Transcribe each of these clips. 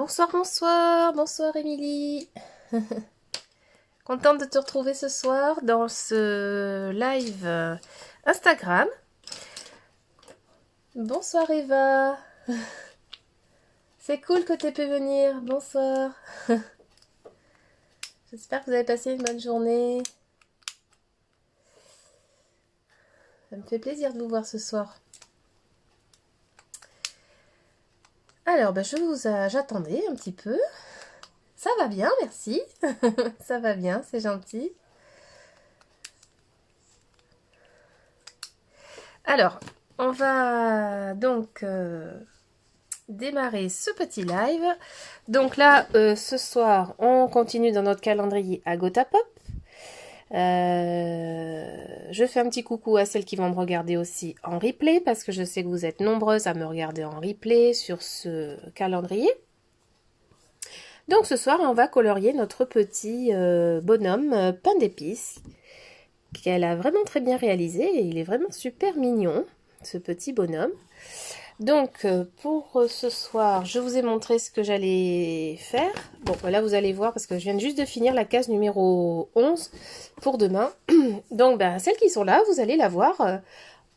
Bonsoir, bonsoir, bonsoir Émilie. Contente de te retrouver ce soir dans ce live Instagram. Bonsoir Eva. C'est cool que tu aies pu venir. Bonsoir. J'espère que vous avez passé une bonne journée. Ça me fait plaisir de vous voir ce soir. Alors, j'attendais un petit peu. Ça va bien, merci. Ça va bien, c'est gentil. Alors, on va donc démarrer ce petit live. Donc là, ce soir, on continue dans notre calendrier à Gotapop. Je fais un petit coucou à celles qui vont me regarder aussi en replay, parce que je sais que vous êtes nombreuses à me regarder en replay sur ce calendrier. Donc ce soir, on va colorier notre petit bonhomme pain d'épices, qu'elle a vraiment très bien réalisé, et il est vraiment super mignon, ce petit bonhomme. Donc pour ce soir, je vous ai montré ce que j'allais faire. Bon, là vous allez voir, parce que je viens juste de finir la case numéro 11 pour demain. Donc celles qui sont là, vous allez la voir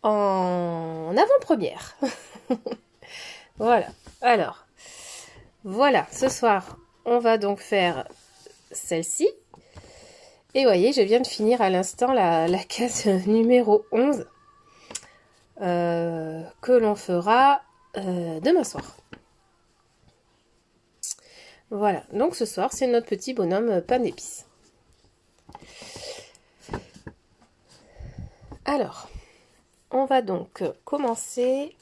en avant-première. Voilà, alors, voilà, ce soir, on va donc faire celle-ci. Et vous voyez, je viens de finir à l'instant la case numéro 11 que l'on fera demain soir. Voilà, donc ce soir, c'est notre petit bonhomme pain d'épices. Alors, on va donc commencer...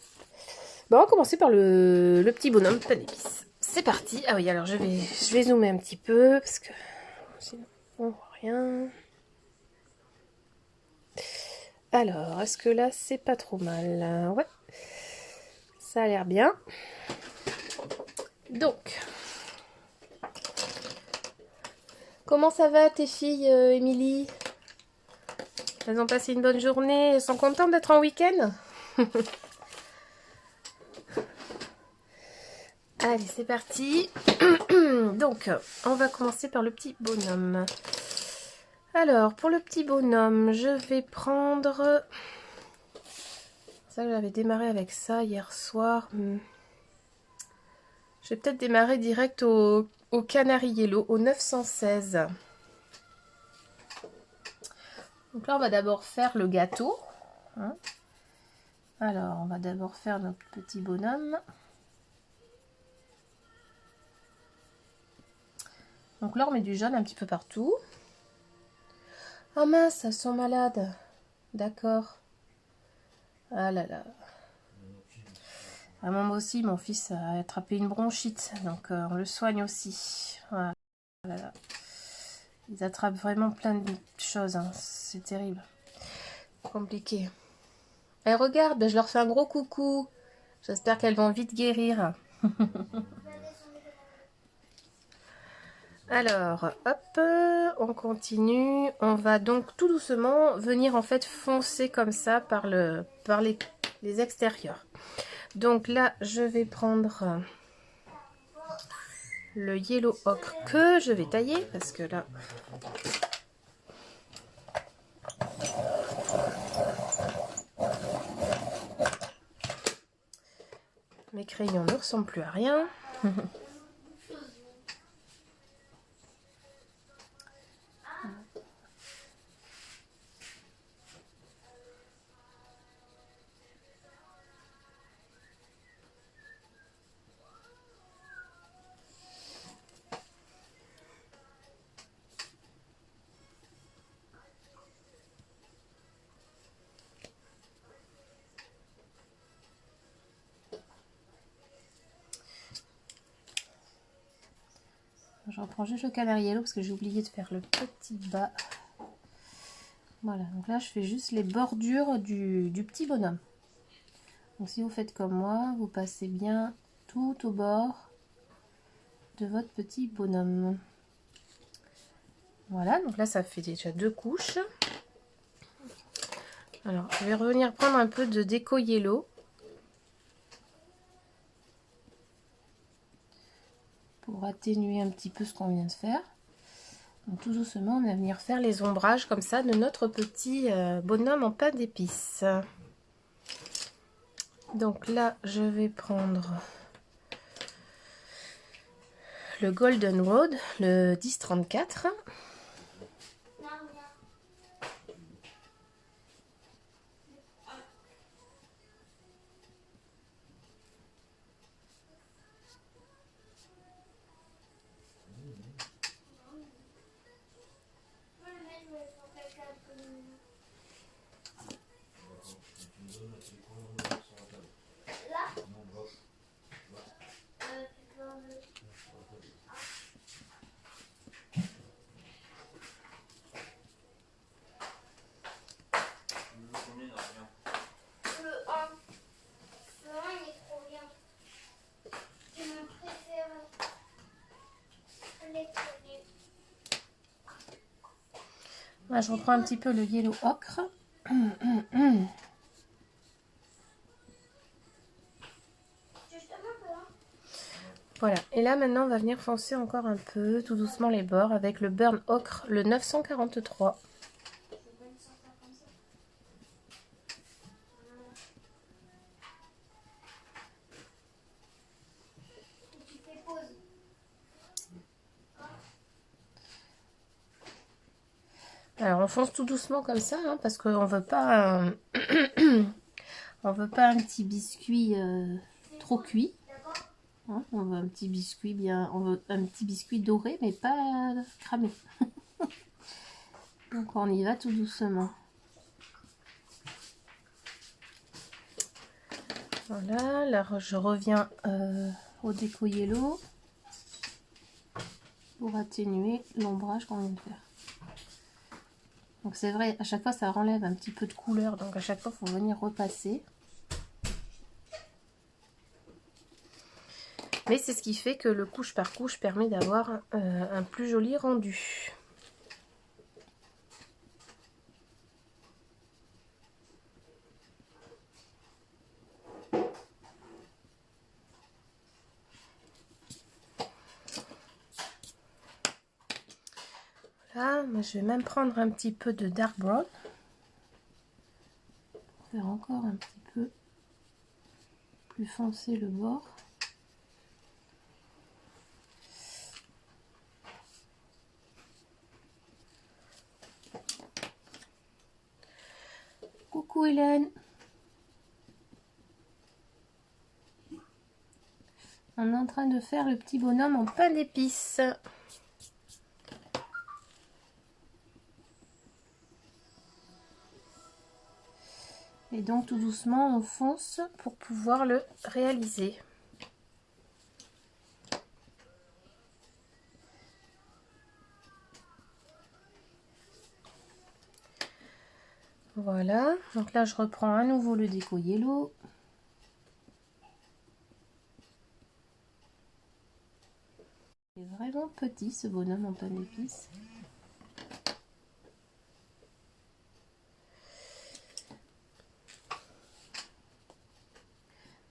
Bon, on va commencer par le petit bonhomme pain d'épices. C'est parti. Ah oui, alors je vais zoomer un petit peu, parce que sinon on voit rien. Alors, est-ce que là, c'est pas trop mal? Ouais, ça a l'air bien. Donc, comment ça va tes filles, Émilie? Elles ont passé une bonne journée? Elles sont contentes d'être en week-end? Allez, c'est parti. Donc, on va commencer par le petit bonhomme. Alors, pour le petit bonhomme, je vais prendre... Ça, j'avais démarré avec ça hier soir. Je vais peut-être démarrer direct au Canary Yellow, au 916. Donc là, on va d'abord faire le gâteau. Hein. Alors, on va d'abord faire notre petit bonhomme. Donc là, on met du jaune un petit peu partout. Ah mince, elles sont malades. D'accord. Ah là là. Ah, moi aussi, mon fils a attrapé une bronchite. Donc, on le soigne aussi. Voilà. Voilà. Ils attrapent vraiment plein de choses. Hein. C'est terrible. Compliqué. Et regarde, je leur fais un gros coucou. J'espère qu'elles vont vite guérir. Alors, hop, on continue. On va donc tout doucement venir en fait foncer comme ça par les extérieurs. Donc là, je vais prendre le yellow ocre que je vais tailler parce que là... Mes crayons ne ressemblent plus à rien. Je reprends juste le Canary Yellow parce que j'ai oublié de faire le petit bas. Voilà, donc là je fais juste les bordures du petit bonhomme. Donc si vous faites comme moi, vous passez bien tout au bord de votre petit bonhomme. Voilà, donc là ça fait déjà 2 couches. Alors je vais revenir prendre un peu de déco yellow. pour atténuer un petit peu ce qu'on vient de faire. Donc tout doucement, on va venir faire les ombrages comme ça de notre petit bonhomme en pain d'épices. Donc là, je vais prendre le Golden Road, le 1034. Là, je reprends un petit peu le yellow ocre. Voilà, et là maintenant on va venir foncer encore un peu, tout doucement les bords avec le burn ocre, le 943. Alors on fonce tout doucement comme ça, hein, parce qu'on veut pas on veut pas un petit biscuit trop cuit. Hein, on veut un petit biscuit on veut un petit biscuit doré mais pas cramé. Donc on y va tout doucement. Voilà, là je reviens au déco yellow pour atténuer l'ombrage qu'on vient de faire. Donc c'est vrai, à chaque fois ça enlève un petit peu de couleur, donc à chaque fois il faut venir repasser. Mais c'est ce qui fait que le couche par couche permet d'avoir un plus joli rendu. Là, moi, je vais même prendre un petit peu de dark brown. Pour faire encore un petit peu plus foncé le bord. Coucou Hélène. On est en train de faire le petit bonhomme en pain d'épices. Et donc tout doucement on fonce pour pouvoir le réaliser. Voilà, donc là je reprends à nouveau le déco yellow. C'est vraiment petit ce bonhomme en pain d'épices.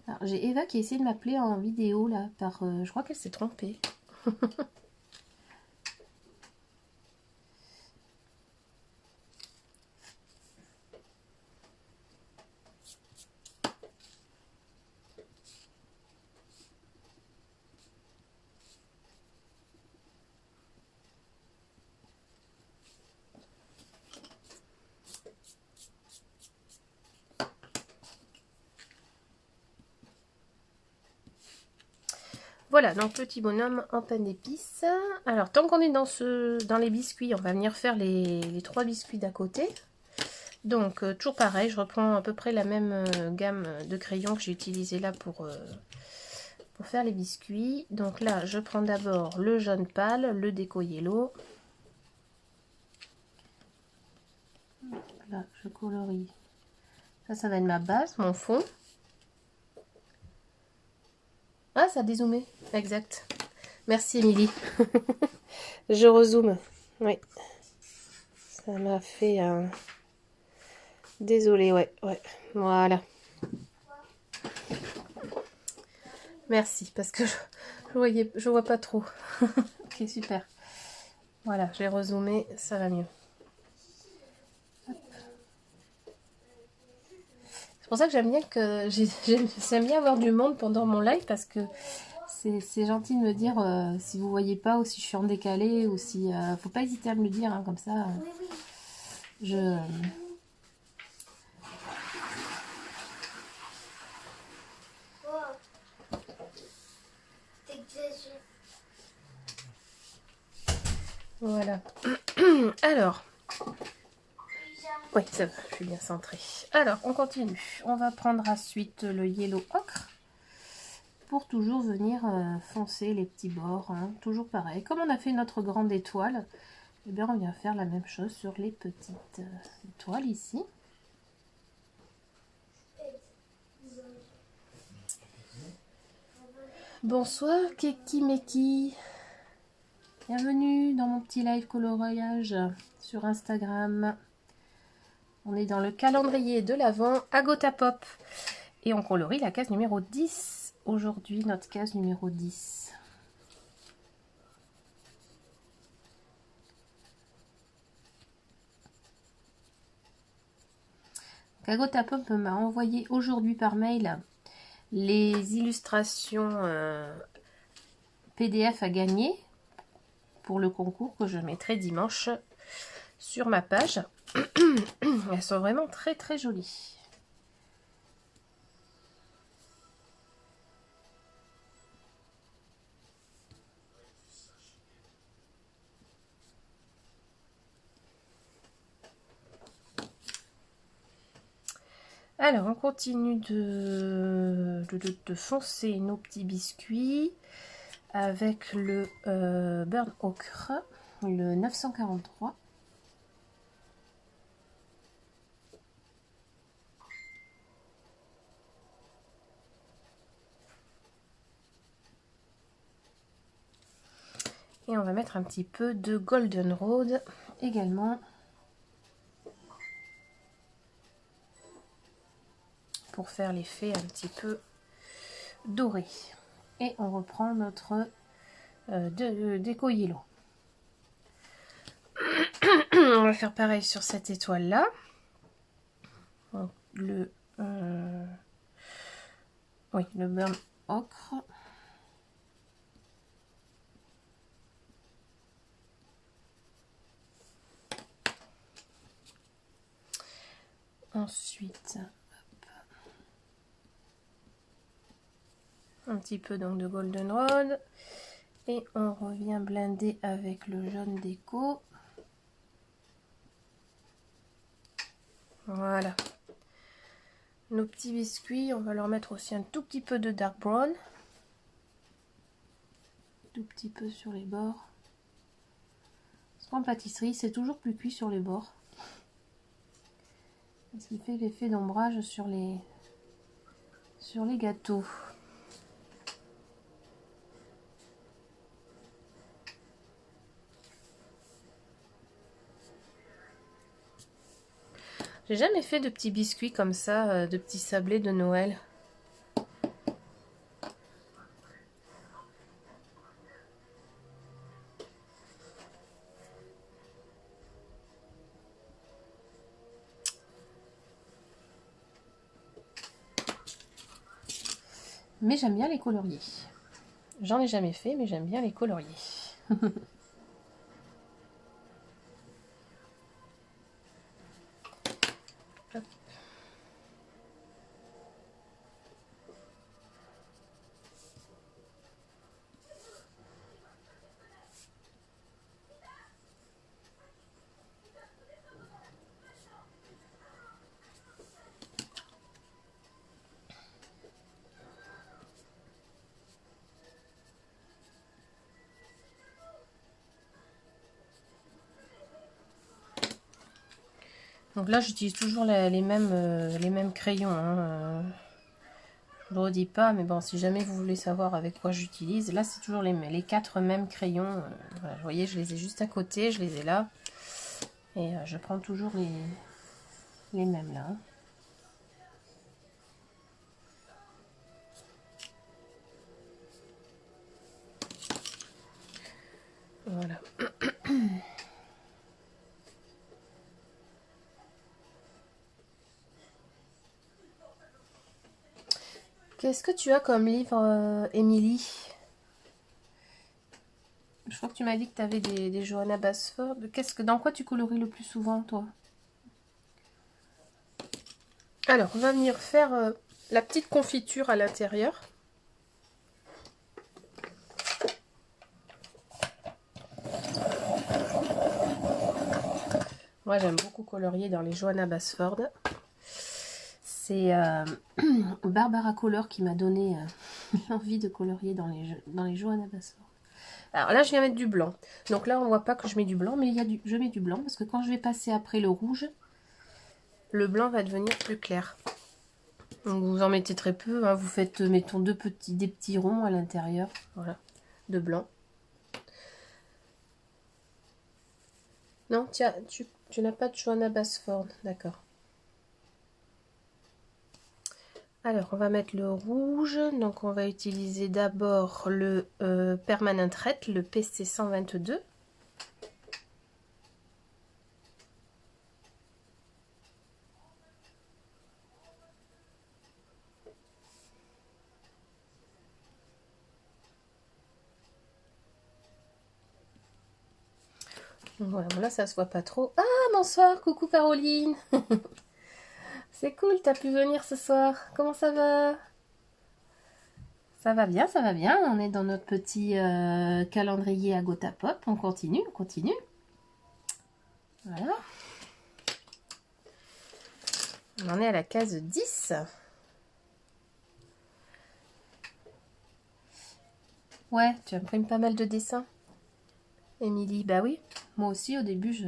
Alors j'ai Eva qui a essayé de m'appeler en vidéo là par je crois qu'elle s'est trompée. Voilà, donc petit bonhomme en pain d'épices. Alors, tant qu'on est dans les biscuits, on va venir faire les 3 biscuits d'à côté. Donc, toujours pareil, je reprends à peu près la même gamme de crayons que j'ai utilisé là pour faire les biscuits. Donc là, je prends d'abord le jaune pâle, le déco yellow. Là, je colorie. Ça va être ma base, mon fond. Ah, ça a dézoomé. Exact. Merci, Émilie. Je rezoome. Oui. Ça m'a fait un... Désolée, ouais. Voilà. Merci, parce que Je vois pas trop. Ok, super. Voilà, j'ai rezoomé, ça va mieux. C'est pour ça que j'aime bien j'aime bien avoir du monde pendant mon live parce que c'est gentil de me dire si vous voyez pas ou si je suis en décalé ou si faut pas hésiter à me le dire hein, comme ça. Je voilà. Alors, oui, ça va, je suis bien centrée. Alors, on continue. On va prendre ensuite le yellow ocre pour toujours venir foncer les petits bords. Hein, toujours pareil. Comme on a fait notre grande étoile, eh bien, on vient faire la même chose sur les petites étoiles ici. Bonsoir Keki Meki. Bienvenue dans mon petit live coloriage sur Instagram. On est dans le calendrier de l'Avent à Gotapop. Et on colorie la case numéro 10. Aujourd'hui, notre case numéro 10. À Gotapop m'a envoyé aujourd'hui par mail les illustrations PDF à gagner pour le concours que je mettrai dimanche sur ma page. Elles sont vraiment très très jolies. Alors, on continue de foncer nos petits biscuits avec le Burn Ocre, le 943. Et on va mettre un petit peu de Golden Road également. Pour faire l'effet un petit peu doré. Et on reprend notre déco yellow. On va faire pareil sur cette étoile là. Le burn ocre. Ensuite, un petit peu donc de Golden Road. Et on revient blinder avec le jaune déco. Voilà. Nos petits biscuits, on va leur mettre aussi un tout petit peu de dark brown. Tout petit peu sur les bords. Parce qu'en pâtisserie, c'est toujours plus cuit sur les bords. Ce qui fait l'effet d'ombrage sur les gâteaux. J'ai jamais fait de petits biscuits comme ça, de petits sablés de Noël. Mais j'aime bien les colorier. J'en ai jamais fait, mais j'aime bien les colorier. Hop. Donc là, j'utilise toujours les mêmes crayons. Hein. Je ne le redis pas, mais bon, si jamais vous voulez savoir avec quoi j'utilise, là, c'est toujours les 4 mêmes crayons. Voilà, vous voyez, je les ai juste à côté, je les ai là. Et je prends toujours les mêmes là. Hein. Voilà. Qu'est-ce que tu as comme livre, Émilie? Je crois que tu m'as dit que tu avais des Johanna Basford. Dans quoi tu colories le plus souvent, toi? Alors, on va venir faire la petite confiture à l'intérieur. Moi, j'aime beaucoup colorier dans les Johanna Basford. C'est Barbara Color qui m'a donné l'envie de colorier dans les Johanna Basford. Alors là, je viens mettre du blanc. Donc là, on voit pas que je mets du blanc, mais je mets du blanc parce que quand je vais passer après le rouge, le blanc va devenir plus clair. Donc vous en mettez très peu. Hein. Vous faites, mettons, des petits ronds à l'intérieur. Voilà, de blanc. Non, tiens, tu n'as pas de Johanna Basford. D'accord. Alors, on va mettre le rouge. Donc, on va utiliser d'abord le Permanent Red, le PC 122. Voilà, là, ça se voit pas trop. Ah, bonsoir, coucou Caroline. C'est cool, t'as pu venir ce soir. Comment ça va? Ça va bien, ça va bien. On est dans notre petit calendrier à Gotha Pop. On continue, on continue. Voilà. On en est à la case 10. Ouais, tu imprimes pas mal de dessins, Émilie. Bah oui, moi aussi au début,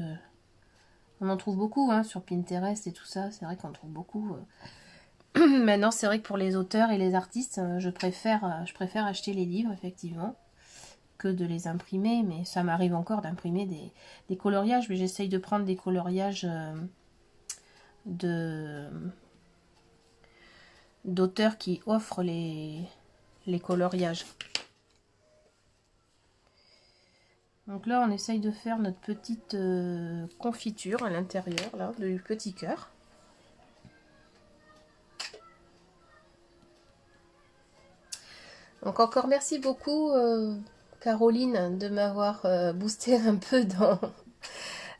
on en trouve beaucoup hein, sur Pinterest et tout ça. C'est vrai qu'on trouve beaucoup. Maintenant, c'est vrai que pour les auteurs et les artistes, je préfère acheter les livres, effectivement, que de les imprimer. Mais ça m'arrive encore d'imprimer des coloriages. Mais j'essaye de prendre des coloriages d'auteurs qui offrent les coloriages. Donc là, on essaye de faire notre petite confiture à l'intérieur, là, du petit cœur. Donc encore merci beaucoup, Caroline, de m'avoir boosté un peu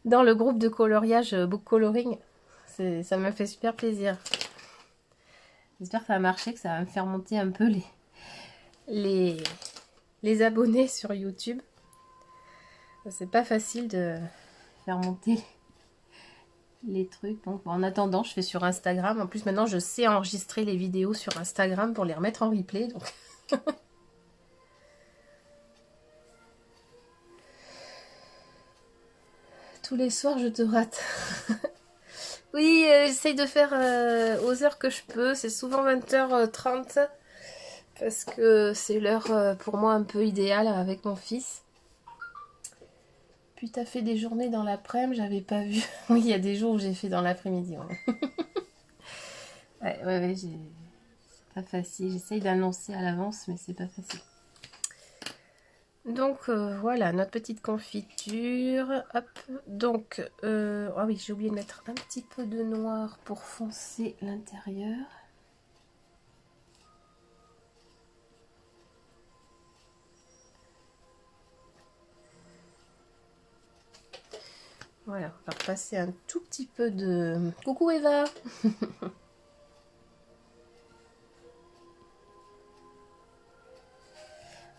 dans le groupe de coloriage Book Coloring. Ça m'a fait super plaisir. J'espère que ça va marcher, que ça va me faire monter un peu les abonnés sur YouTube. C'est pas facile de faire monter les trucs. Donc, en attendant, je fais sur Instagram. En plus, maintenant, je sais enregistrer les vidéos sur Instagram pour les remettre en replay. Donc. Tous les soirs, je te rate. Oui, j'essaye de faire aux heures que je peux. C'est souvent 20h30. Parce que c'est l'heure pour moi un peu idéale avec mon fils. Puis t'as fait des journées dans l'après-midi, j'avais pas vu. Oui, il y a des jours où j'ai fait dans l'après-midi. Ouais, c'est pas facile. J'essaye d'annoncer à l'avance, mais c'est pas facile. Donc voilà, notre petite confiture. Hop. Donc, ah oui, j'ai oublié de mettre un petit peu de noir pour foncer l'intérieur. Voilà, on va repasser un tout petit peu de... Coucou Eva.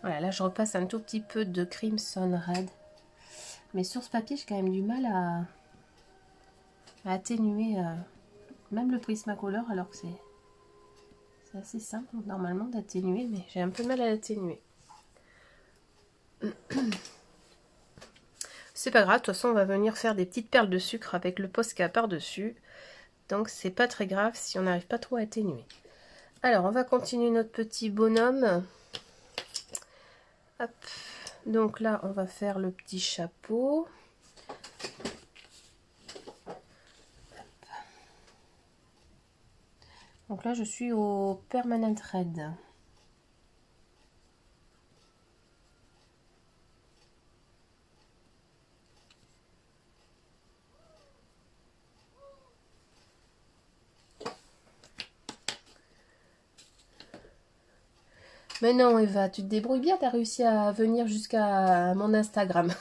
Voilà, là je repasse un tout petit peu de Crimson Red. Mais sur ce papier, j'ai quand même du mal à atténuer même le Prismacolor, alors que c'est assez simple normalement d'atténuer, mais j'ai un peu de mal à l'atténuer. C'est pas grave, de toute façon on va venir faire des petites perles de sucre avec le Posca par-dessus. Donc c'est pas très grave si on n'arrive pas trop à atténuer. Alors on va continuer notre petit bonhomme. Hop. Donc là on va faire le petit chapeau. Donc là je suis au Permanent Red. Mais non, Eva, tu te débrouilles bien, tu as réussi à venir jusqu'à mon Instagram.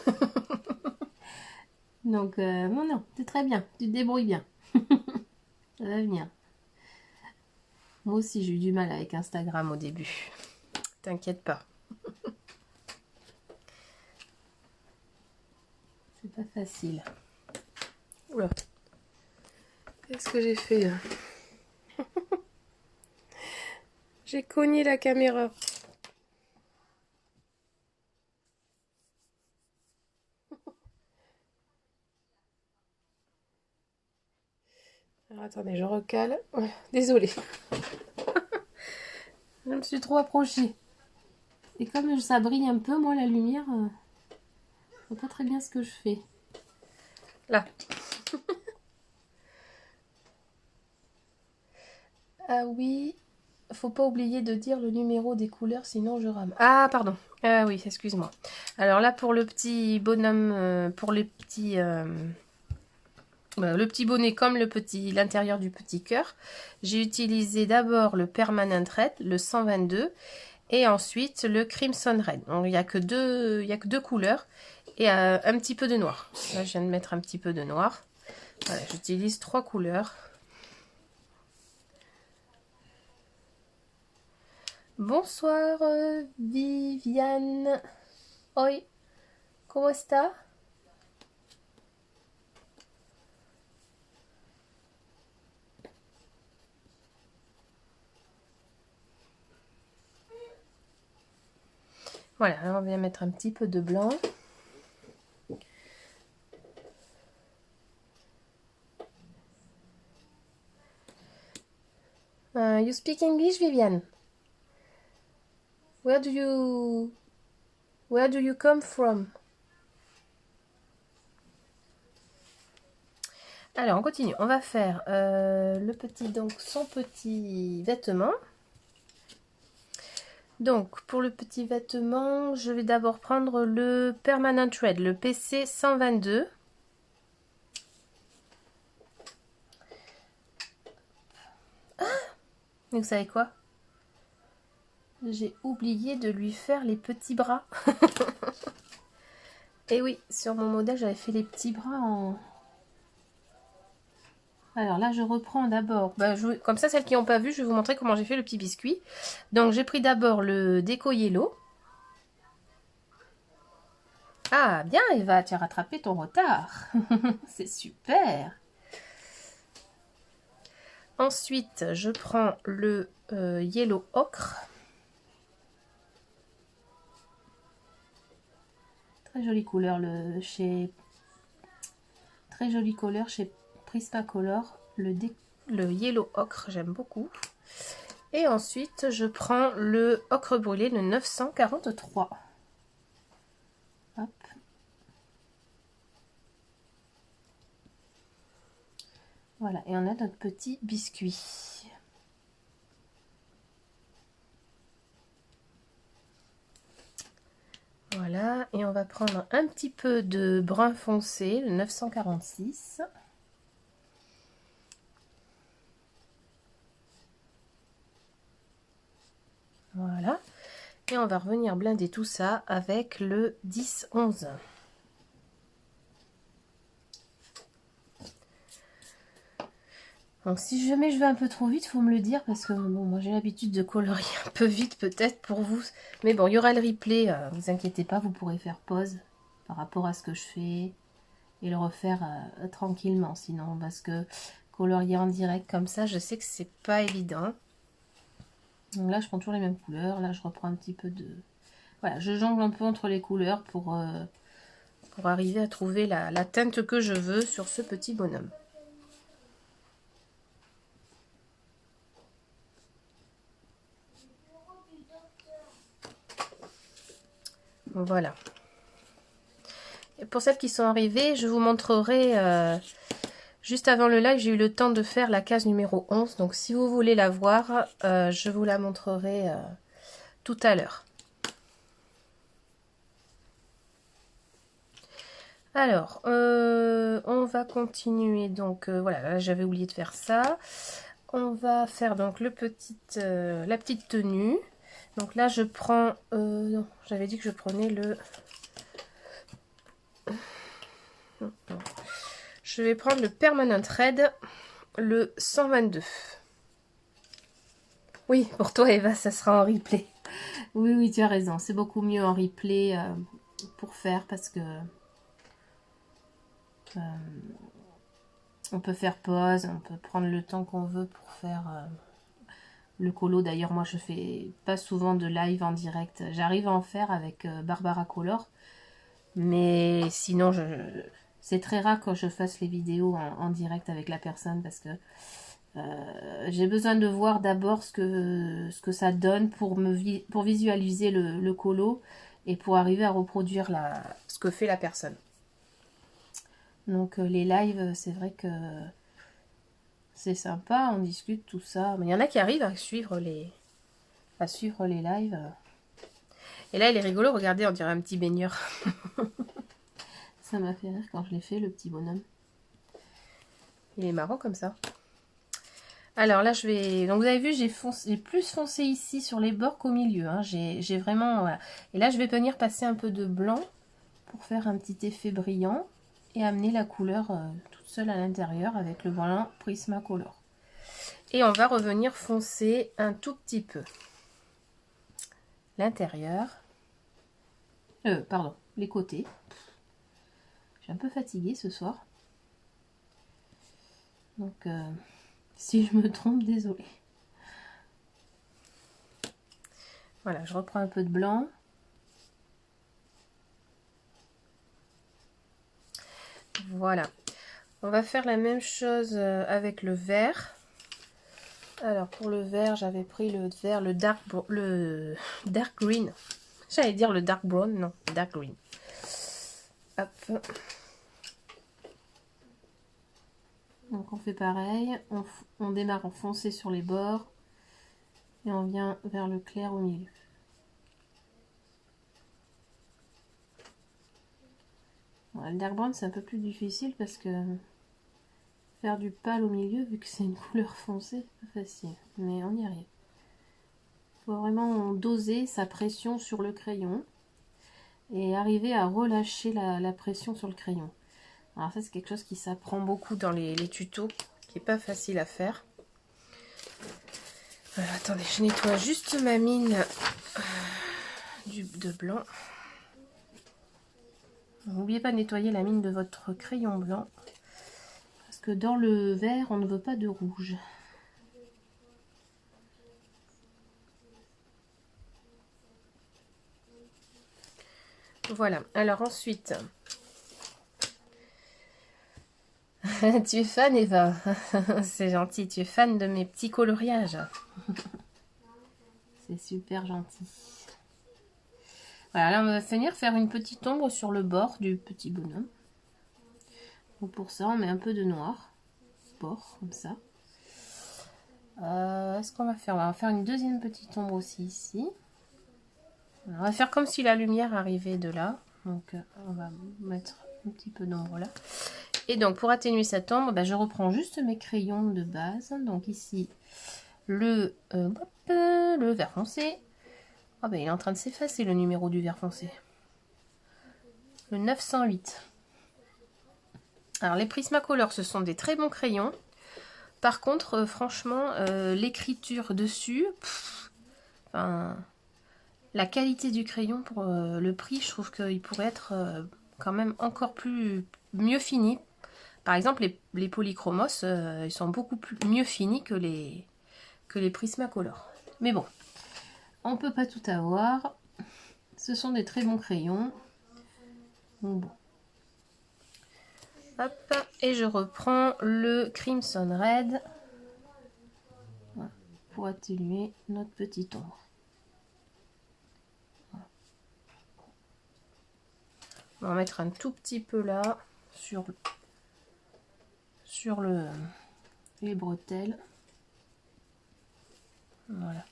Donc, non, non, c'est très bien, tu te débrouilles bien. Ça va venir. Moi aussi, j'ai eu du mal avec Instagram au début. T'inquiète pas. C'est pas facile. Oula. Qu'est-ce que j'ai fait là? J'ai cogné la caméra. Alors attendez, je recale. Désolée. Je me suis trop approchée. Et comme ça brille un peu, moi, la lumière, je vois pas très bien ce que je fais. Là. Ah oui, faut pas oublier de dire le numéro des couleurs, sinon je rame. Ah, pardon. Ah oui, excuse-moi. Alors là, pour le petit bonhomme, pour les petits... le petit bonnet comme l'intérieur du petit cœur, j'ai utilisé d'abord le Permanent Red, le 122, et ensuite le Crimson Red. Donc il n'y a que deux couleurs et un petit peu de noir. Là, je viens de mettre un petit peu de noir. Voilà, j'utilise 3 couleurs. Bonsoir Viviane. Oi, comment está? Voilà, alors on vient mettre un petit peu de blanc. You speak English, Viviane? Where do you come from? Alors, on continue. On va faire son petit vêtement. Donc, pour le petit vêtement, je vais d'abord prendre le Permanent Red, le PC 122. Ah! Vous savez quoi? J'ai oublié de lui faire les petits bras. Et oui, sur mon modèle, j'avais fait les petits bras en... Alors là, je reprends d'abord, comme ça, celles qui n'ont pas vu, je vais vous montrer comment j'ai fait le petit biscuit. Donc, j'ai pris d'abord le déco yellow. Ah, bien Eva, tu as rattrapé ton retard. C'est super. Ensuite, je prends le yellow ocre. Très jolie couleur, très jolie couleur chez Prismacolor, le yellow ocre, j'aime beaucoup. Et ensuite, je prends le ocre brûlé, le 943. Hop. Voilà, et on a notre petit biscuit. Voilà, et on va prendre un petit peu de brun foncé, le 946. Voilà, et on va revenir blinder tout ça avec le 10-11. Donc si jamais je vais un peu trop vite, il faut me le dire parce que bon, moi j'ai l'habitude de colorier un peu vite peut-être pour vous. Mais bon, il y aura le replay, vous inquiétez pas, vous pourrez faire pause par rapport à ce que je fais et le refaire tranquillement sinon, parce que colorier en direct comme ça, je sais que c'est pas évident. Donc là je prends toujours les mêmes couleurs, là je reprends un petit peu de... Voilà, je jongle un peu entre les couleurs pour arriver à trouver la teinte que je veux sur ce petit bonhomme. Voilà. Et pour celles qui sont arrivées, je vous montrerai, juste avant le live, j'ai eu le temps de faire la case numéro 11. Donc si vous voulez la voir, je vous la montrerai tout à l'heure. Alors, on va continuer. Donc voilà, là j'avais oublié de faire ça. On va faire donc la petite tenue. Donc là, je prends... non, j'avais dit que je prenais le... Je vais prendre le Permanent Red, le 122. Oui, pour toi, Eva, ça sera en replay. Oui, oui, tu as raison. C'est beaucoup mieux en replay pour faire parce que... on peut faire pause, on peut prendre le temps qu'on veut pour faire... le colo. D'ailleurs, moi, je fais pas souvent de live en direct. J'arrive à en faire avec Barbara Color. Mais sinon, c'est très rare quand je fasse les vidéos en direct avec la personne parce que j'ai besoin de voir d'abord ce que ça donne pour visualiser le colo et pour arriver à reproduire ce que fait la personne. Donc les lives, c'est vrai que c'est sympa, on discute tout ça. Mais il y en a qui arrivent à suivre les lives. Et là, il est rigolo, regardez, on dirait un petit baigneur. Ça m'a fait rire quand je l'ai fait, le petit bonhomme. Il est marrant comme ça. Alors là, je vais... Donc vous avez vu, j'ai plus foncé ici sur les bords qu'au milieu. Hein. J'ai vraiment... Voilà. Et là, je vais venir passer un peu de blanc pour faire un petit effet brillant et amener la couleur toute seule à l'intérieur avec le blanc Prismacolor. Et on va revenir foncer un tout petit peu l'intérieur. Pardon, les côtés. Je suis un peu fatiguée ce soir. Donc, si je me trompe, désolée. Voilà, je reprends un peu de blanc. Voilà. On va faire la même chose avec le vert. Alors, pour le vert, j'avais pris le vert, le dark green. J'allais dire le dark brown, non, dark green. Hop. Donc on fait pareil, on démarre en foncé sur les bords et on vient vers le clair au milieu. Voilà, le dark brown c'est un peu plus difficile parce que faire du pâle au milieu, vu que c'est une couleur foncée, c'est pas facile, mais on y arrive. Il faut vraiment doser sa pression sur le crayon et arriver à relâcher la pression sur le crayon. Alors ça c'est quelque chose qui s'apprend beaucoup dans les tutos, qui est pas facile à faire. Alors, attendez, je nettoie juste ma mine de blanc. N'oubliez pas de nettoyer la mine de votre crayon blanc, parce que dans le vert on ne veut pas de rouge. Voilà, alors ensuite... Tu es fan, Eva? C'est gentil, tu es fan de mes petits coloriages. C'est super gentil. Voilà, là on va venir faire une petite ombre sur le bord du petit bonhomme. Donc pour ça, on met un peu de noir. Bord, comme ça. Est-ce qu'on va faire? On va faire une deuxième petite ombre aussi ici. On va faire comme si la lumière arrivait de là. Donc on va mettre un petit peu d'ombre là. Et donc pour atténuer cette ombre, ben, je reprends juste mes crayons de base. Donc ici le vert foncé. Ah ben il est en train de s'effacer le numéro du vert foncé. Le 908. Alors les Prismacolor, ce sont des très bons crayons. Par contre, franchement, l'écriture dessus, enfin, la qualité du crayon pour le prix, je trouve qu'il pourrait être quand même encore mieux fini. Par exemple, les polychromos, ils sont beaucoup mieux finis que les Prismacolor. Mais bon, on peut pas tout avoir. Ce sont des très bons crayons. Donc bon. Hop, et je reprends le Crimson Red voilà, pour atténuer notre petit ombre. Voilà. On va en mettre un tout petit peu là sur les bretelles. Voilà.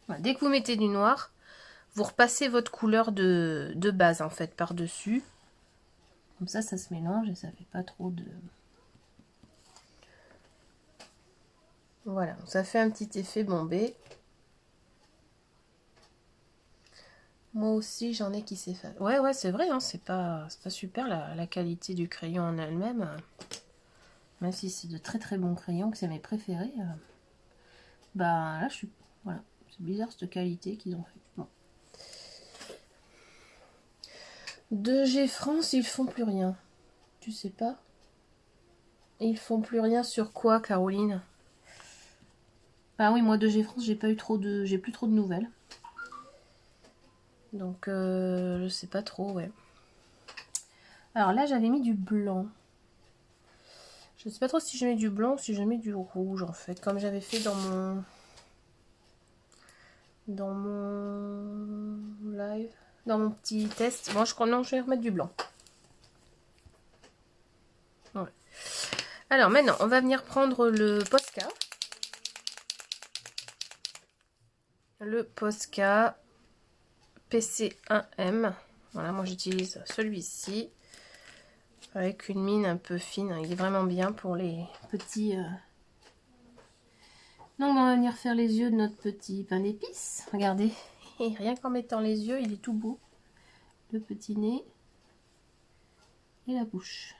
Voilà. Dès que vous mettez du noir, vous repassez votre couleur de base en fait par-dessus. Comme ça se mélange et ça fait pas trop de... Voilà, ça fait un petit effet bombé. Moi aussi, j'en ai qui s'effacent. Ouais, ouais, c'est vrai, hein, c'est pas super la qualité du crayon en elle-même. Même si c'est de très très bons crayons, que c'est mes préférés. Bah là, je suis... Voilà, c'est bizarre cette qualité qu'ils ont fait. Bon. 2G France, ils font plus rien. Tu sais pas? Ils font plus rien sur quoi, Caroline? Ah oui, moi 2G France, j'ai plus trop de nouvelles. Donc, je sais pas trop, ouais. Alors là, j'avais mis du blanc. Je sais pas trop si je mets du blanc ou si je mets du rouge, en fait. Comme j'avais fait dans mon live, dans mon petit test. Bon, je crois non, je vais remettre du blanc. Ouais. Alors maintenant, on va venir prendre le Posca. Le Posca PC1M. Voilà, moi j'utilise celui-ci. Avec une mine un peu fine. Il est vraiment bien pour les petits... Donc on va venir faire les yeux de notre petit pain d'épices. Regardez. Et rien qu'en mettant les yeux, il est tout beau. Le petit nez. Et la bouche.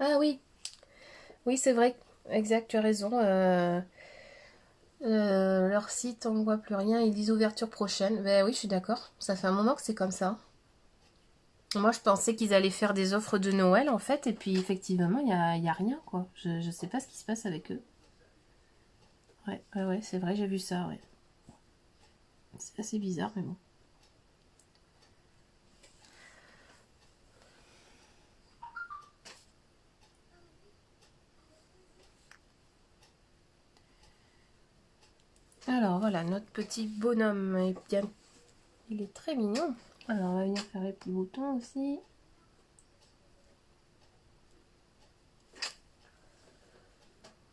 Ah oui. Oui, c'est vrai. Exact, tu as raison. Leur site, on ne voit plus rien. Ils disent ouverture prochaine. Ben oui, je suis d'accord. Ça fait un moment que c'est comme ça. Moi, je pensais qu'ils allaient faire des offres de Noël, en fait. Et puis, effectivement, il y a rien, quoi. Je sais pas ce qui se passe avec eux. Ouais, ouais, ouais, c'est vrai, j'ai vu ça, ouais. C'est assez bizarre, mais bon. Alors, voilà, notre petit bonhomme est bien... Il est très mignon. Alors, on va venir faire les petits boutons aussi.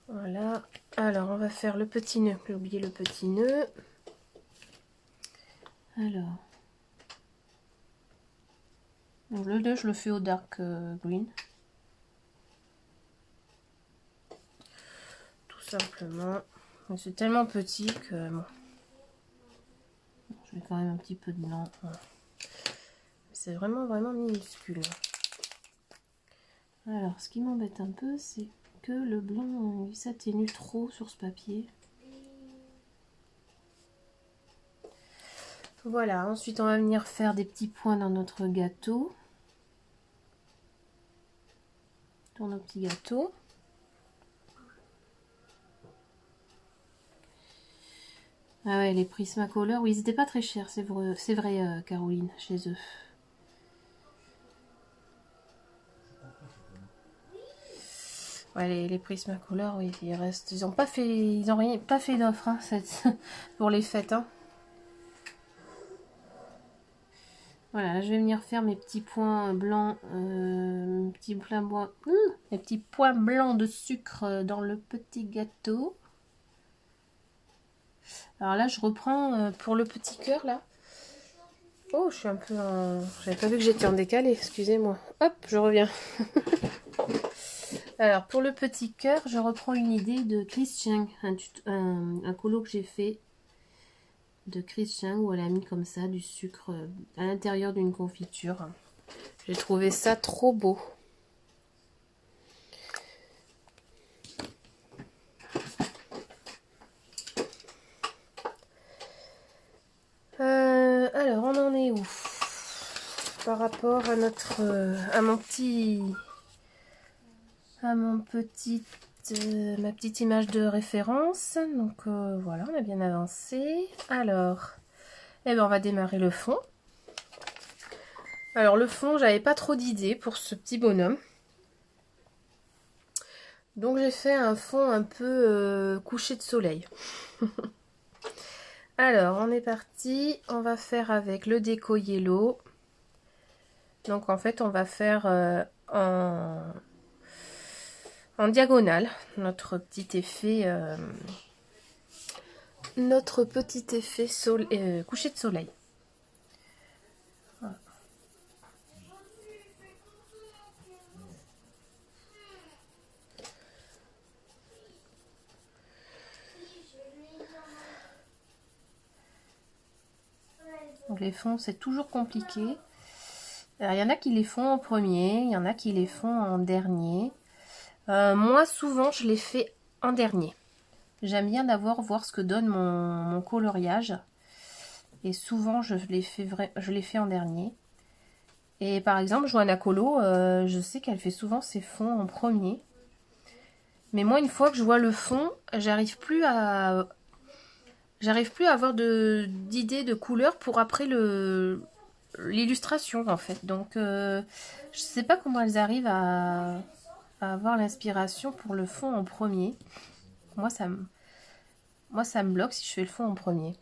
Voilà. Alors, on va faire le petit nœud. J'ai oublié le petit nœud. Alors. Donc, le nœud, je le fais au dark green. Tout simplement. C'est tellement petit que... Bon. Je mets quand même un petit peu de blanc. Voilà. C'est vraiment, vraiment minuscule. Alors, ce qui m'embête un peu, c'est que le blanc, il s'atténue trop sur ce papier. Voilà, ensuite on va venir faire des petits points dans notre gâteau. Dans nos petits gâteaux. Ah ouais, les Prismacolor, oui, ils n'étaient pas très chers, c'est vrai, Caroline, chez eux. Ouais, les Prismacolor, oui, ils restent. Ils ont pas fait d'offre hein, pour les fêtes. Hein. Voilà, là, je vais venir faire mes petits points blancs, mes petits points blancs de sucre dans le petit gâteau. Alors là, je reprends pour le petit cœur là. Oh, je suis un peu en... J'avais pas vu que j'étais en décalé, excusez-moi. Hop, je reviens. Alors, pour le petit cœur, je reprends une idée de Chris Cheng, un colo que j'ai fait de Chris Cheng où elle a mis comme ça du sucre à l'intérieur d'une confiture. J'ai trouvé ça trop beau. Alors, on en est où par rapport à notre... ma petite image de référence. Donc voilà, on a bien avancé. Alors, eh ben, on va démarrer le fond. Alors le fond, j'avais pas trop d'idées pour ce petit bonhomme. Donc j'ai fait un fond un peu couché de soleil. Alors, on est parti. On va faire avec le déco yellow. Donc en fait, on va faire en diagonale notre petit effet coucher de soleil. Donc les fonds, c'est toujours compliqué. Il y en a qui les font en premier, il y en a qui les font en dernier. Moi, souvent, je les fais en dernier. J'aime bien d'abord voir ce que donne mon coloriage. Et souvent, je les fais en dernier. Et par exemple, Johanna Colo, je sais qu'elle fait souvent ses fonds en premier. Mais moi, une fois que je vois le fond, j'arrive plus à avoir d'idées de couleurs pour après l'illustration en fait. Donc je sais pas comment elles arrivent à avoir l'inspiration pour le fond en premier. Moi ça me bloque si je fais le fond en premier.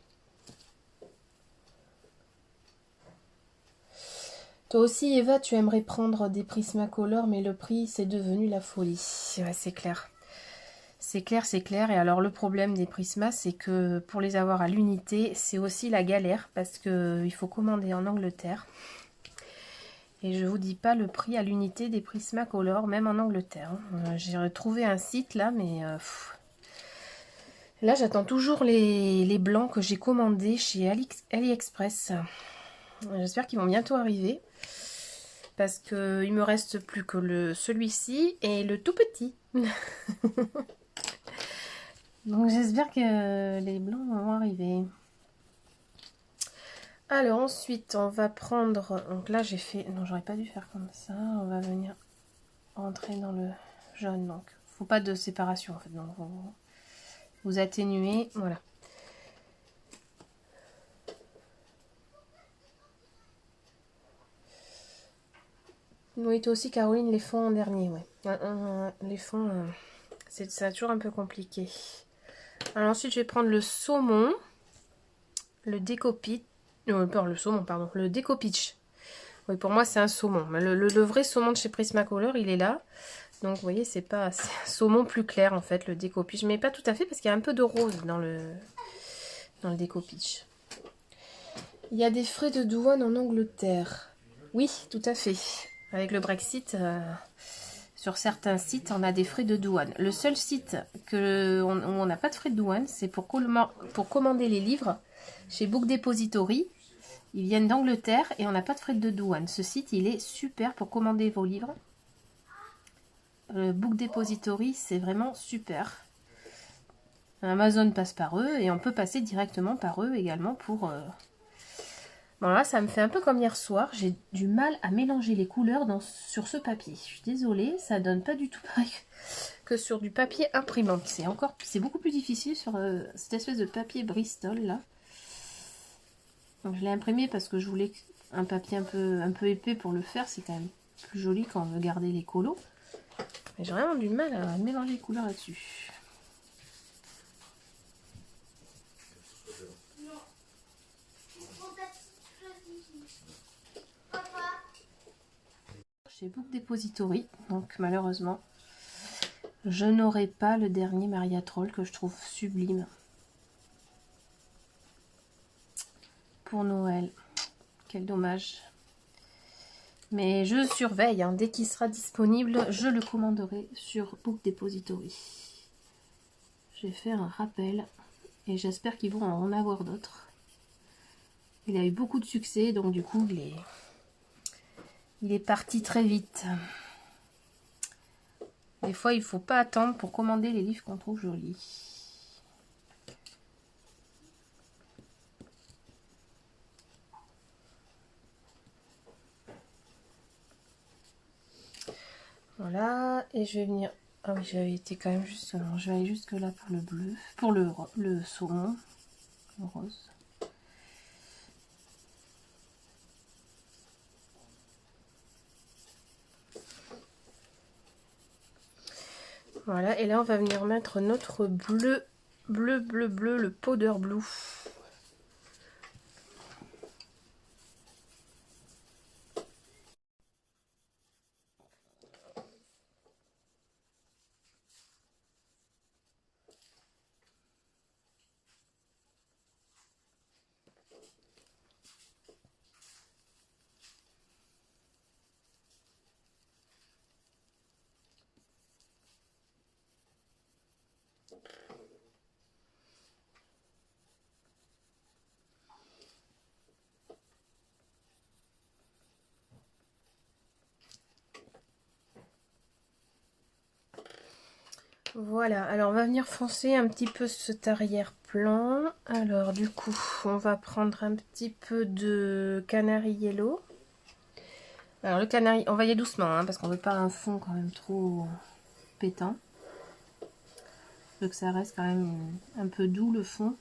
Toi aussi Eva, tu aimerais prendre des Prismacolor, mais le prix c'est devenu la folie. Ouais, c'est clair. C'est clair, c'est clair. Et alors le problème des Prismas, c'est que pour les avoir à l'unité, c'est aussi la galère parce que il faut commander en Angleterre. Et je vous dis pas le prix à l'unité des Prismacolor, même en Angleterre. J'ai retrouvé un site là, mais là j'attends toujours les blancs que j'ai commandés chez AliExpress. J'espère qu'ils vont bientôt arriver. Parce que il me reste plus que celui-ci et le tout petit. Donc j'espère que les blancs vont arriver. Alors ensuite on va prendre, donc là j'ai fait, non j'aurais pas dû faire comme ça, on va venir rentrer dans le jaune, donc faut pas de séparation en fait, donc vous atténuez, voilà. Oui, toi aussi Caroline, les fonds en dernier, ouais. Les fonds, c'est toujours un peu compliqué. Alors ensuite je vais prendre le saumon, le décopit, le saumon, pardon, le décopitch. Oui, pour moi, c'est un saumon. Mais le vrai saumon de chez Prismacolor, il est là. Donc, vous voyez, c'est un saumon plus clair, en fait, le décopitch. Mais pas tout à fait, parce qu'il y a un peu de rose dans le décopitch. Il y a des frais de douane en Angleterre. Oui, tout à fait. Avec le Brexit, sur certains sites, on a des frais de douane. Le seul site où on n'a pas de frais de douane, c'est pour commander les livres chez Book Depository. Ils viennent d'Angleterre et on n'a pas de frais de douane. Ce site, il est super pour commander vos livres. Book Depository, c'est vraiment super. Amazon passe par eux et on peut passer directement par eux également pour... Bon là, ça me fait un peu comme hier soir. J'ai du mal à mélanger les couleurs sur ce papier. Je suis désolée, ça donne pas du tout pareil que sur du papier imprimante. C'est beaucoup plus difficile sur cette espèce de papier Bristol là. Donc je l'ai imprimé parce que je voulais un papier un peu épais pour le faire. C'est quand même plus joli quand on veut garder les colos. Mais j'ai vraiment du mal à mélanger les couleurs là-dessus. Chez Book Depository, donc malheureusement, je n'aurai pas le dernier Maria Troll que je trouve sublime. Pour Noël. Quel dommage. Mais je surveille, hein. Dès qu'il sera disponible, je le commanderai sur Book Depository. J'ai fait un rappel et j'espère qu'ils vont en avoir d'autres. Il a eu beaucoup de succès, donc du coup, il est parti très vite. Des fois, il ne faut pas attendre pour commander les livres qu'on trouve jolis. Voilà, et je vais venir... Ah oui, j'avais été quand même juste... Non, je vais aller jusque là pour le bleu, pour le saumon, le rose. Voilà, et là on va venir mettre notre bleu, le powder blue. Voilà, alors on va venir foncer un petit peu cet arrière-plan. Alors du coup, on va prendre un petit peu de Canary Yellow. Alors le canari, on va y aller doucement, hein, parce qu'on veut pas un fond quand même trop pétant. Je veux que ça reste quand même un peu doux le fond.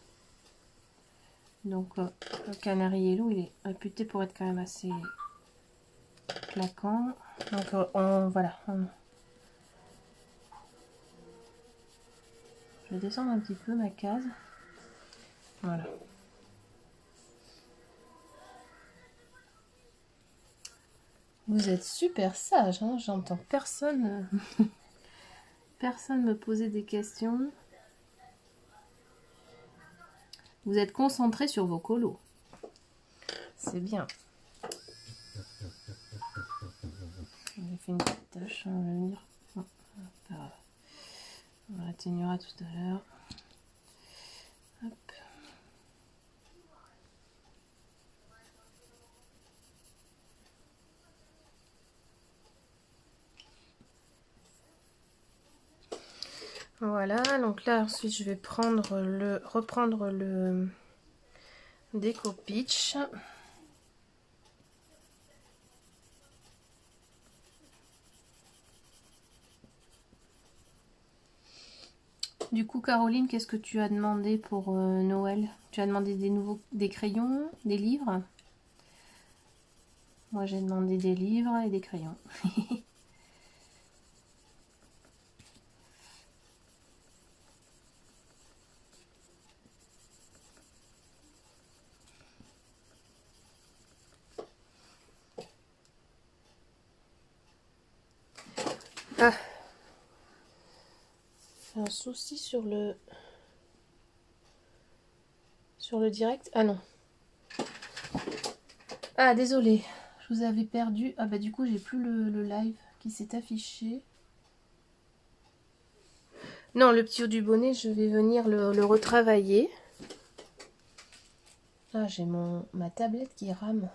Donc le Canary Yellow, il est réputé pour être quand même assez claquant. Donc voilà. Je vais descendre un petit peu ma case. Voilà. Vous êtes super sage, hein, j'entends personne, personne me poser des questions. Vous êtes concentré sur vos colos. C'est bien. J'ai fait une petite tâche, on va venir. Non, pas grave. On l'atténuera tout à l'heure. Hop. Voilà, donc là ensuite je vais reprendre le déco pitch. Du coup Caroline, qu'est-ce que tu as demandé pour Noël? Tu as demandé des crayons, des livres? Moi j'ai demandé des livres et des crayons. Ah, j'ai un souci sur le direct. Ah non. Ah désolé, je vous avais perdu. Ah bah du coup j'ai plus le live qui s'est affiché. Non, le petit haut du bonnet, je vais venir le retravailler. Ah, j'ai ma tablette qui rame.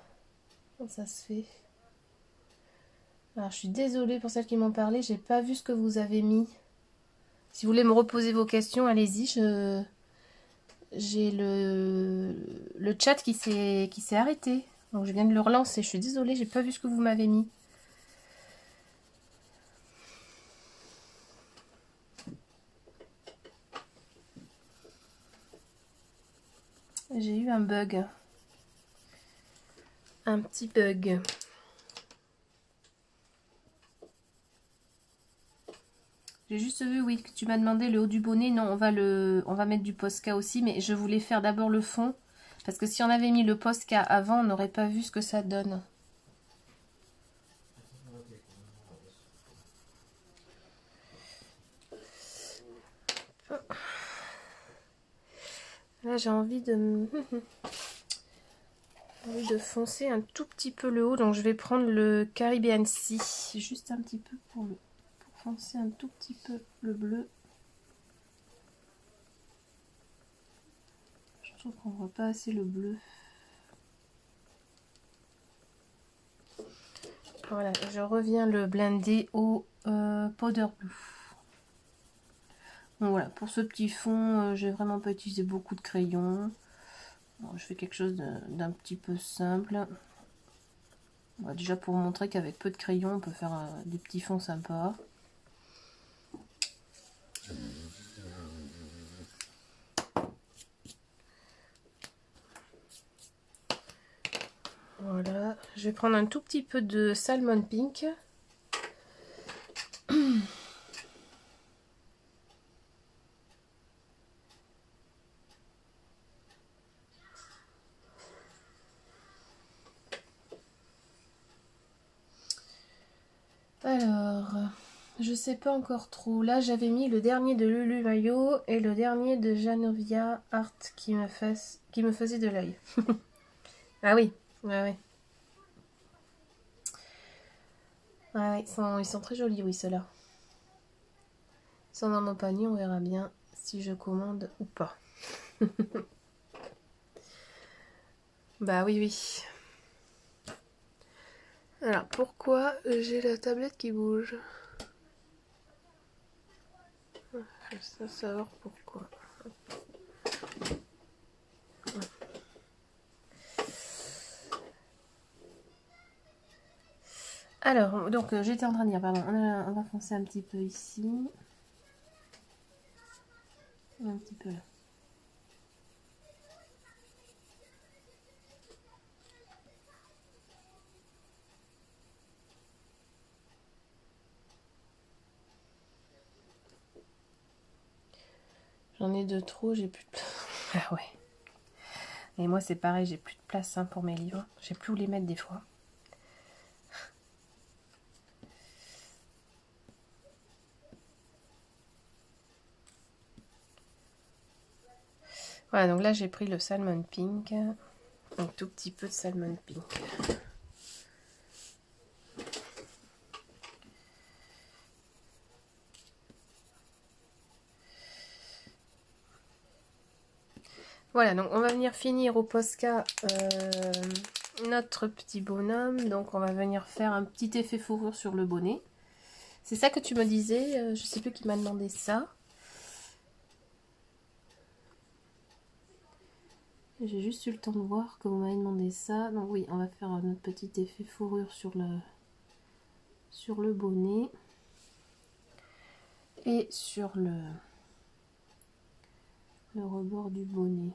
Comment ça se fait? Alors, je suis désolée pour celles qui m'ont parlé. J'ai pas vu ce que vous avez mis. Si vous voulez me reposer vos questions, allez-y. J'ai le chat qui s'est arrêté. Donc, je viens de le relancer. Je suis désolée, j'ai pas vu ce que vous m'avez mis. J'ai eu un bug. Un petit bug. J'ai juste vu, oui, que tu m'as demandé le haut du bonnet. Non, on va mettre du Posca aussi, mais je voulais faire d'abord le fond. Parce que si on avait mis le Posca avant, on n'aurait pas vu ce que ça donne. Là, j'ai envie de foncer un tout petit peu le haut. Donc, je vais prendre le Caribbean Sea. Juste un petit peu pour foncer un tout petit peu le bleu. Je trouve qu'on voit pas assez le bleu. Voilà, je reviens le blender au powder blue. Donc voilà, pour ce petit fond, j'ai vraiment pas utilisé beaucoup de crayons. Bon, je fais quelque chose d'un petit peu simple. Bon, déjà pour montrer qu'avec peu de crayons, on peut faire des petits fonds sympas. Voilà, je vais prendre un tout petit peu de Salmon Pink. Alors, je sais pas encore trop. Là, j'avais mis le dernier de Lulu Mayo et le dernier de Janovia Art qui me faisait de l'œil. Ah oui, ouais, ouais. Ouais, ouais, ils sont très jolis, oui, ceux-là. Ils sont dans mon panier, on verra bien si je commande ou pas. Bah oui, oui. Alors, pourquoi j'ai la tablette qui bouge? Je veux savoir pourquoi. Alors, donc j'étais en train de dire, pardon, on va foncer un petit peu ici. Un petit peu là. J'en ai de trop, j'ai plus de place. Ah ouais. Et moi c'est pareil, j'ai plus de place hein, pour mes livres. Je sais plus où les mettre des fois. Voilà, donc là j'ai pris le Salmon Pink. Un tout petit peu de Salmon Pink. Voilà, donc on va venir finir au Posca notre petit bonhomme. Donc on va venir faire un petit effet fourrure sur le bonnet. C'est ça que tu me disais, je sais plus qui m'a demandé ça. J'ai juste eu le temps de voir que vous m'avez demandé ça. Donc oui, on va faire notre petit effet fourrure sur le bonnet. Et sur le rebord du bonnet.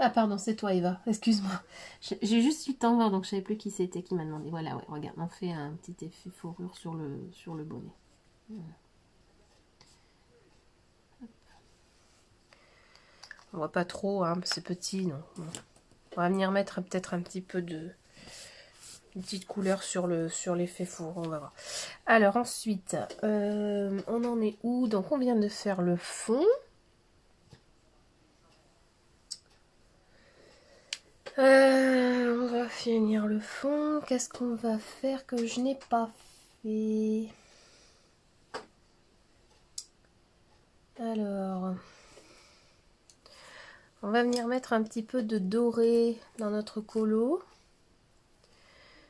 Ah pardon, c'est toi Eva, excuse-moi. J'ai juste eu le temps de voir, donc je savais plus qui c'était qui m'a demandé. Voilà, ouais, regarde, on fait un petit effet fourrure sur le bonnet. Voilà. On voit pas trop, hein, c'est petit, non. On va venir mettre peut-être un petit peu une petite couleur sur l'effet fourrure, on va voir. Alors ensuite, on en est où? Donc on vient de faire le fond. On va finir le fond. Qu'est-ce qu'on va faire que je n'ai pas fait? Alors, on va venir mettre un petit peu de doré dans notre colo.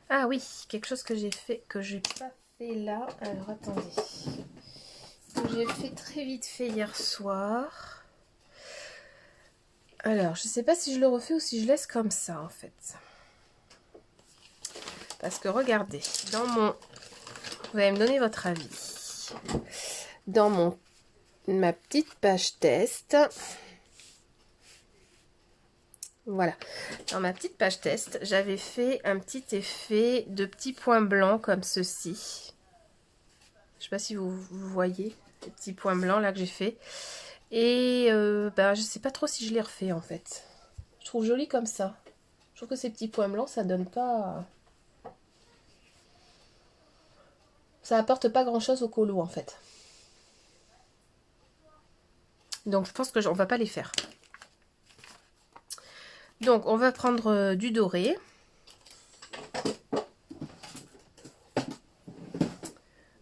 Ah oui, quelque chose que j'ai fait, que j'ai pas fait là. Alors attendez. J'ai fait très vite fait hier soir. Alors, je sais pas si je le refais ou si je laisse comme ça en fait. Parce que regardez, dans mon... Vous allez me donner votre avis. Dans ma petite page test. Voilà. Dans ma petite page test, j'avais fait un petit effet de petits points blancs comme ceci. Je sais pas si vous voyez les petits points blancs là que j'ai fait. Et ben, je sais pas trop si je les refais en fait. Je trouve joli comme ça. Je trouve que ces petits points blancs, ça donne pas... Ça apporte pas grand chose au colo en fait. Donc je pense que on va pas les faire. Donc on va prendre du doré.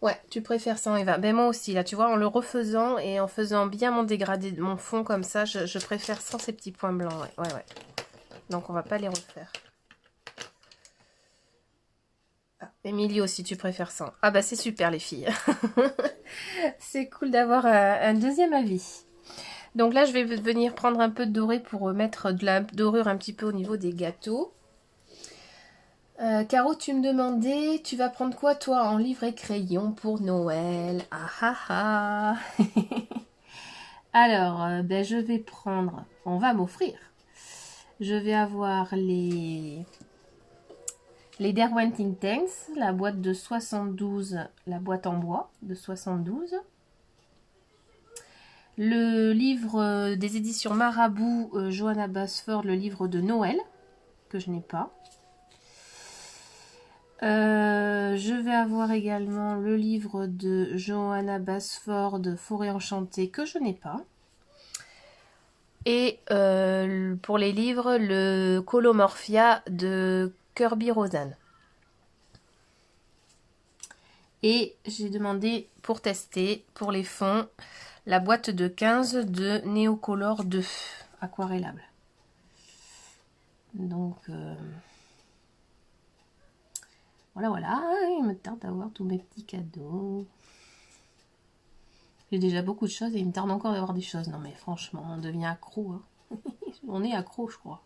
Ouais, tu préfères ça, Eva. Ben moi aussi, là, tu vois, en le refaisant et en faisant bien mon dégradé de mon fond comme ça, je préfère sans ces petits points blancs. Ouais, ouais, ouais. Donc on va pas les refaire. Ah, Émilie aussi, tu préfères ça. Ah bah c'est super les filles. C'est cool d'avoir un deuxième avis. Donc là, je vais venir prendre un peu de doré pour mettre de la dorure un petit peu au niveau des gâteaux. Caro, tu me demandais, tu vas prendre quoi toi en livre et crayon pour Noël? Ah ah ah. Alors, ben, je vais prendre, on va m'offrir. Je vais avoir les Derwent Think Tanks, la boîte de 72, la boîte en bois de 72. Le livre des éditions Marabout, Johanna Basford, le livre de Noël, que je n'ai pas. Je vais avoir également le livre de Johanna Basford, Forêt enchantée, que je n'ai pas. Et pour les livres, le Colomorphia de Kirby Rosen. Et j'ai demandé pour tester, pour les fonds, la boîte de 15 de Neocolor 2 aquarellable. Donc, voilà, il me tarde d'avoir tous mes petits cadeaux. J'ai déjà beaucoup de choses et il me tarde encore d'avoir des choses. Non mais franchement, on devient accro. Hein. On est accro, je crois.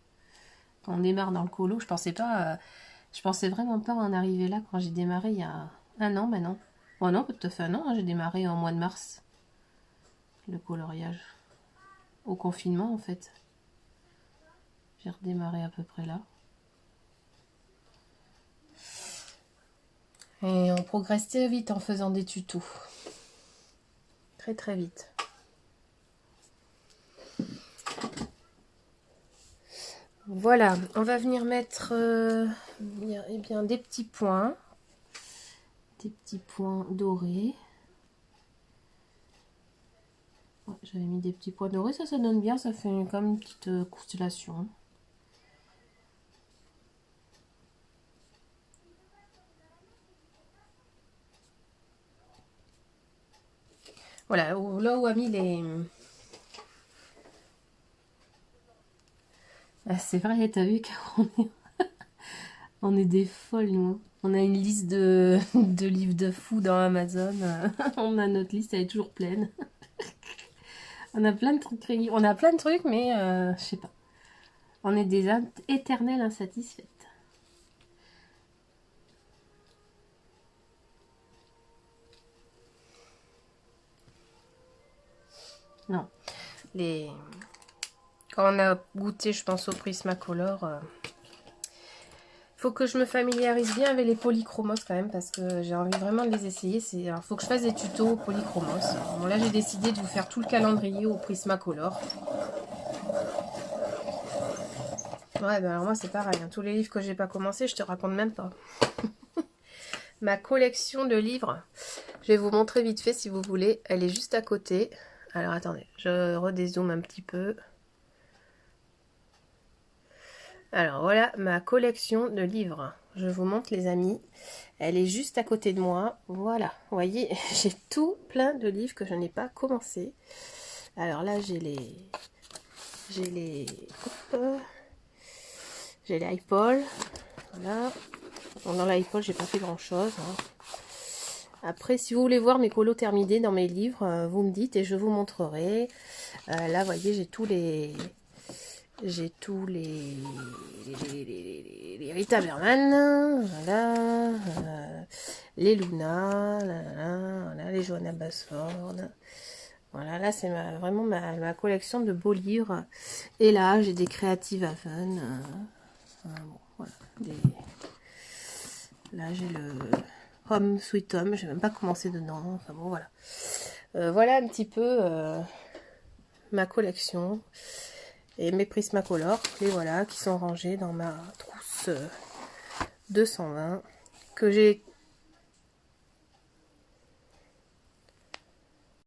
Quand on démarre dans le colo, je pensais vraiment pas en arriver là quand j'ai démarré il y a un an, mais non. Bon non, tout à fait un an, hein, j'ai démarré en mois de mars. Le coloriage. Au confinement en fait. J'ai redémarré à peu près là. Et on progresse très vite en faisant des tutos. Très très vite. Voilà, on va venir mettre eh bien, des petits points. Des petits points dorés. Ouais, j'avais mis des petits points dorés, ça donne bien, ça fait comme une petite constellation. Voilà, là où a mis les... Ah, c'est vrai, t'as vu on est des folles, nous. On a une liste de livres de fous dans Amazon. On a notre liste, elle est toujours pleine. On a plein de trucs, mais je sais pas. On est des éternelles insatisfaites. Non. Quand on a goûté, je pense, au Prismacolor, faut que je me familiarise bien avec les polychromos quand même, parce que j'ai envie vraiment de les essayer. Alors, faut que je fasse des tutos au polychromos. Bon, là, j'ai décidé de vous faire tout le calendrier au Prismacolor. Ouais, ben alors moi, c'est pareil. Hein. Tous les livres que j'ai pas commencé, je te raconte même pas. Ma collection de livres, je vais vous montrer vite fait si vous voulez. Elle est juste à côté. Alors, attendez, je redézoome un petit peu. Alors voilà ma collection de livres. Je vous montre les amis. Elle est juste à côté de moi. Voilà, vous voyez, j'ai tout plein de livres que je n'ai pas commencé. Alors là j'ai les iPol. Voilà. Bon, dans l'iPol j'ai pas fait grand chose. Hein. Après si vous voulez voir mes colos terminés dans mes livres, vous me dites et je vous montrerai. Là vous voyez j'ai tous les Rita Berman, voilà, les Luna, voilà, les Johanna Basford. Voilà, là c'est vraiment ma collection de beaux livres. Et là j'ai des Creative Haven. Bon, voilà, là j'ai le Home Sweet Home, j'ai même pas commencé dedans. Enfin bon voilà. Voilà un petit peu ma collection. Et mes Prismacolor, les voilà, qui sont rangés dans ma trousse 220, que j'ai